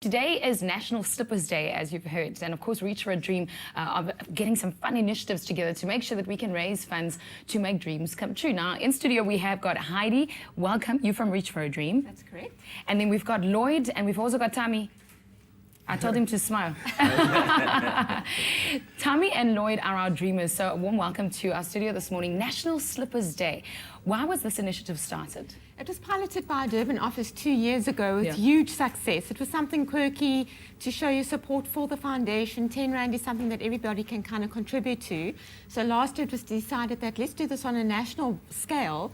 Today is National Slippers Day, as you've heard, and of course Reach for a Dream of getting some fun initiatives together to make sure that we can raise funds to make dreams come true. Now, in studio we have got Heidi. Welcome, you from Reach for a Dream. That's correct. And then we've got Lloyd, and we've also got Tammy. I told him to smile. Tammy and Lloyd are our dreamers, so a warm welcome to our studio this morning. National Slippers Day. Why was this initiative started? It was piloted by a Durban office 2 years ago with huge success. It was something quirky to show your support for the foundation. 10 Rand is something that everybody can kind of contribute to. So last year it was decided that let's do this on a national scale,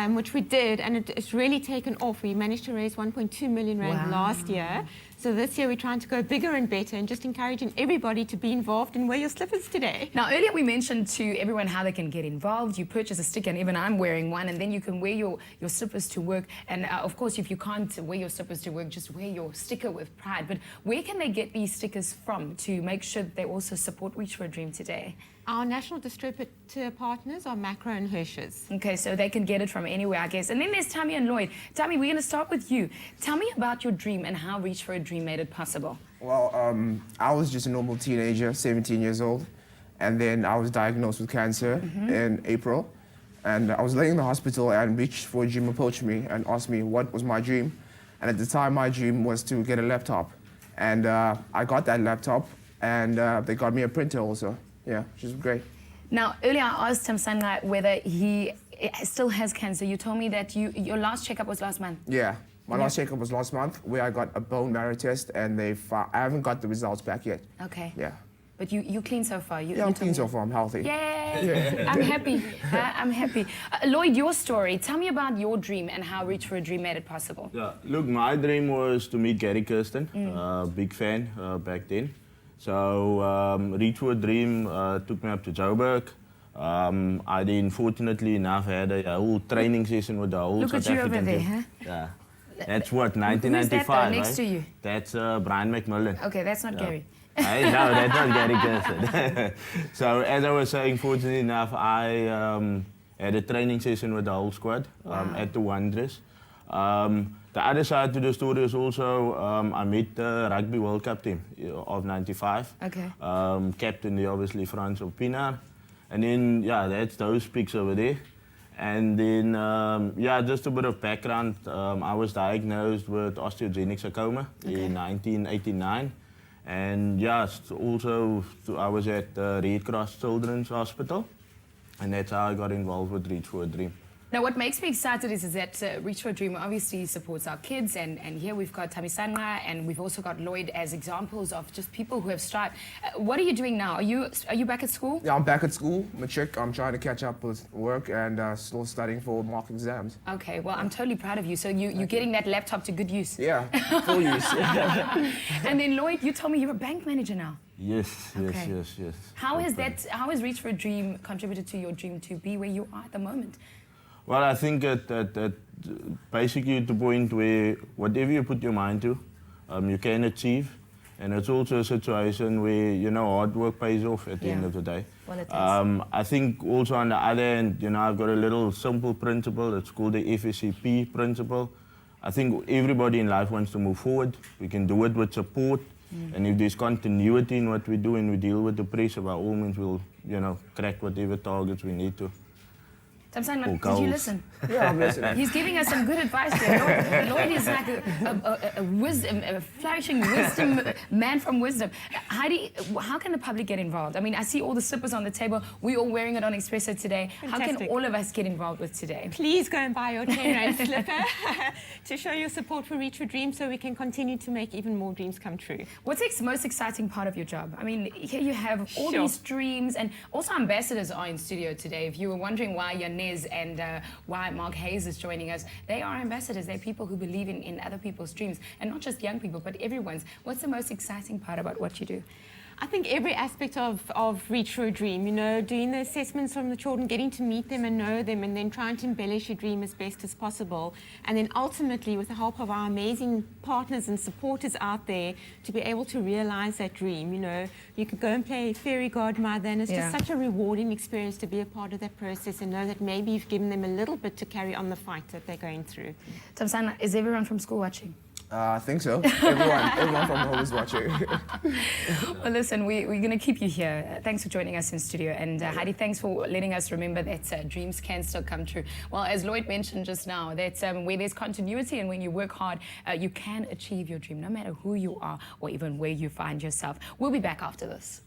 which we did, and it's really taken off. We managed to raise 1.2 million Rand last year. So this year we're trying to go bigger and better and just encouraging everybody to be involved and wear your slippers today. Now, earlier we mentioned to everyone how they can get involved. You purchase a sticker, and even I'm wearing one, and then you can wear your slippers to work. And of course, if you can't wear your slippers to work, just wear your sticker with pride. But where can they get these stickers from to make sure that they also support Reach for a Dream today? Our national distributor partners are Macro and Hirsch's. Okay, so they can get it from anywhere, I guess. And then there's Tammy and Lloyd. Tammy, we're going to start with you. Tell me about your dream and how Reach for a Dream made it possible. Well, I was just a normal teenager, 17 years old, and then I was diagnosed with cancer in April. And I was laying in the hospital, and Reach for a Dream approached me and asked me what was my dream. And at the time, my dream was to get a laptop. And I got that laptop, and they got me a printer also. Yeah, which is great. Now, earlier I asked Tamsanqua whether he still has cancer. You told me that your last checkup was last month. Yeah, my last checkup was last month, where I got a bone marrow test, and I haven't got the results back yet. Okay. Yeah. But you clean so far. I'm clean so far. I'm healthy. Yay! I'm happy. I'm happy. Lloyd, your story. Tell me about your dream and how Reach for a Dream made it possible. Yeah, look, my dream was to meet Gary Kirsten. Big fan back then. So Reach for a Dream took me up to Joburg. I then, fortunately enough, had a whole training session with the whole South African over there, team. huh? Yeah. That's what, 1995, Who's that, next to you? That's Brian McMillan. Okay, that's not Gary. No, that's not Gary Kirsten. So as I was saying, fortunately enough, I had a training session with the whole squad at the Wanderers. The other side to the story is also I met the Rugby World Cup team of 95. Okay. Captain, obviously, Frans of Pienaar. And then, yeah, that's those pics over there. And then, yeah, just a bit of background. I was diagnosed with osteogenic sarcoma in 1989. And yeah, also I was at Red Cross Children's Hospital. And that's how I got involved with Reach for a Dream. Now, what makes me excited is that Reach for a Dream obviously supports our kids, and here we've got Tamsanqua, and we've also got Lloyd as examples of just people who have strived. What are you doing now? Are you back at school? Yeah, I'm back at school. Matric. I'm trying to catch up with work and still studying for mock exams. Okay, well, I'm totally proud of you. So you're getting that laptop to good use. Yeah, full use. And then Lloyd, you told me you're a bank manager now. Yes. How has Reach for a Dream contributed to your dream to be where you are at the moment? Well, I think that basically the point where whatever you put your mind to, you can achieve. And it's also a situation where, you know, hard work pays off at the end of the day. Well, it does. I think also on the other end, you know, I've got a little simple principle. It's called the FSCP principle. I think everybody in life wants to move forward. We can do it with support. And if there's continuity in what we do and we deal with the pressure, by all means we'll, you know, crack whatever targets we need to. Tamsanqua, did you listen? Yeah, I'm listening. He's giving us some good advice there. Lloyd is like a flourishing wisdom man from wisdom. Heidi, how can the public get involved? I mean, I see all the slippers on the table. We're all wearing it on Espresso today. Fantastic. How can all of us get involved with today? Please go and buy your 10 Rand slipper to show your support for Reach for Dream so we can continue to make even more dreams come true. What's the most exciting part of your job? I mean, here you have all these dreams, and also ambassadors are in studio today. If you were wondering why Janez and why Haze is joining us, they are ambassadors. They're people who believe in other people's dreams, and not just young people, but everyone's. What's the most exciting part about what you do? I think every aspect of Reach for a Dream, you know, doing the assessments from the children, getting to meet them and know them, and then trying to embellish your dream as best as possible. And then ultimately, with the help of our amazing partners and supporters out there, to be able to realize that dream. You know, you could go and play fairy godmother, and it's just such a rewarding experience to be a part of that process and know that maybe you've given them a little bit to carry on the fight that they're going through. Tamsanqua, is everyone from school watching? I think so. Everyone from home is watching. Well, listen, we're going to keep you here. Thanks for joining us in studio. And Heidi, thanks for letting us remember that dreams can still come true. Well, as Lloyd mentioned just now, that where there's continuity and when you work hard, you can achieve your dream, no matter who you are or even where you find yourself. We'll be back after this.